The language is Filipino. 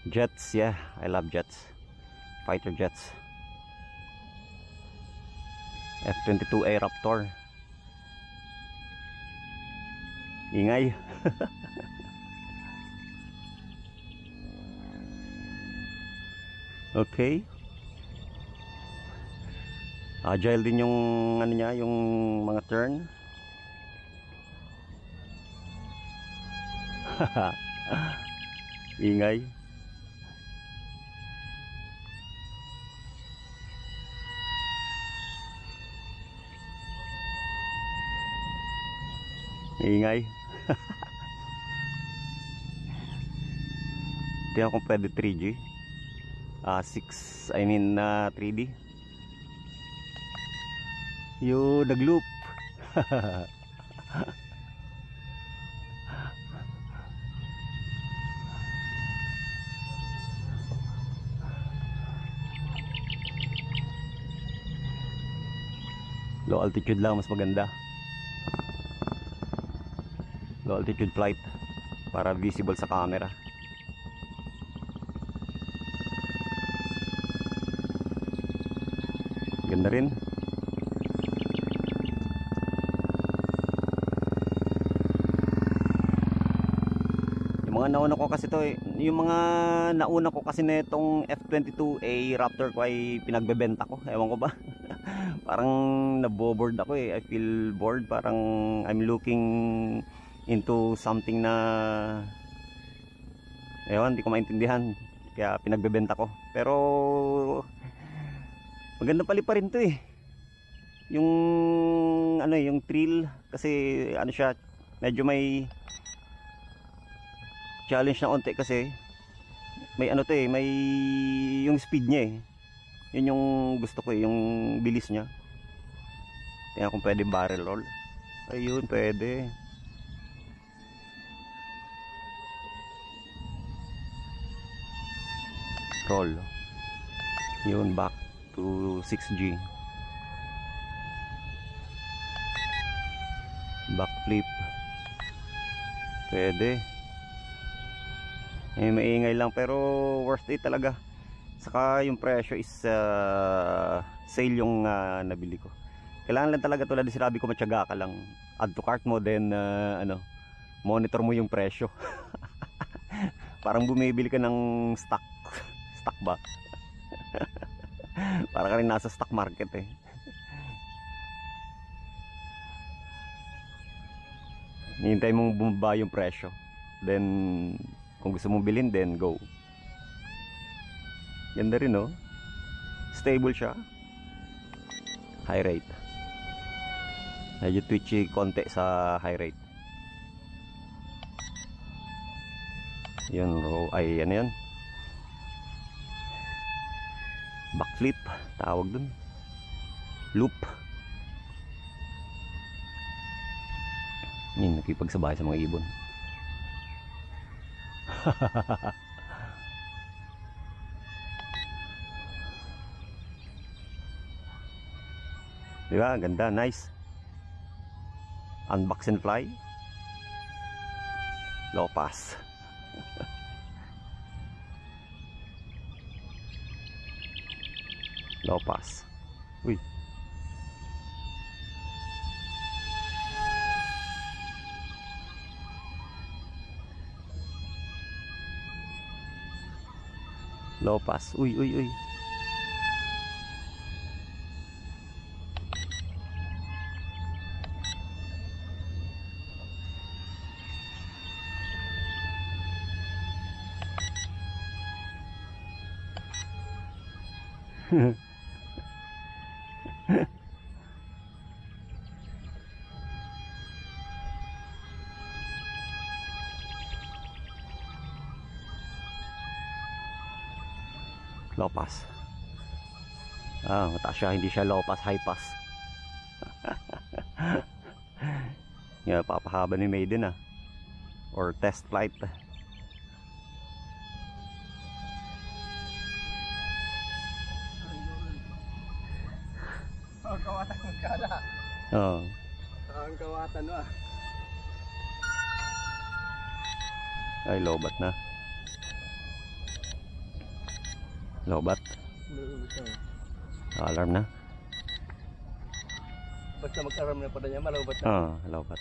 Jets, yeah, I love jets. Fighter jets. F-22A Raptor. Ingay. Okay. Agile din yung ano niya, yung mga turn. Ingay. Ingay. Tingnan kung pwede 3G. 3D. Yo, nag-loop. Low altitude lang mas maganda. Low altitude flight para visible sa camera. Ganda rin. Yung mga nauna ko kasi to yung mga nauna ko kasi netong F-22A Raptor ko ay pinagbebenta ko. Ewan ko ba. Parang naboboard ako I feel bored. Parang I'm looking into something na ewan, hindi ko maintindihan. Kaya pinagbebenta ko. Pero maganda pali pa rin to yung ano yung thrill kasi ano siya, medyo may challenge na onte kasi may ano to may yung speed niya yun yung gusto ko yung bilis niya. Tingnan kung pwede barrel roll. Ayun, pwede. Roll. Yun, back to 6G. Backflip. Pwede. Maingay lang pero worth it talaga. Saka yung presyo is sale yung nabili ko. Kailangan lang talaga tulad din sinabi ko, matyaga ka lang. Add to cart mo, then monitor mo yung presyo. Parang bumibili ka ng stock. Stock ba? Para ka rin nasa stock market Hintay mong bumaba yung presyo. Then kung gusto mong bilhin, then go. Ganda rin stable siya. High rate. Medyo twitchy konti sa high rate. Yun, ay ano yan, backflip tawag dun, loop. Yun, nakipagsabay sa mga ibon. Diba? Ganda, nice. Unbox and fly. Low pass. Low pass. Uy. Low pass. Uy, uy, uy. Low pass. Mataas siya, hindi siya low pass, high pass. Yan, papahaba ni Maiden or test flight. Ang kawatan ng gala. Ang kawatan Ay, lobat na. Lobat. Alarm na. Basta mag-alarm na pada niya, malawbat na. Oo, lobat.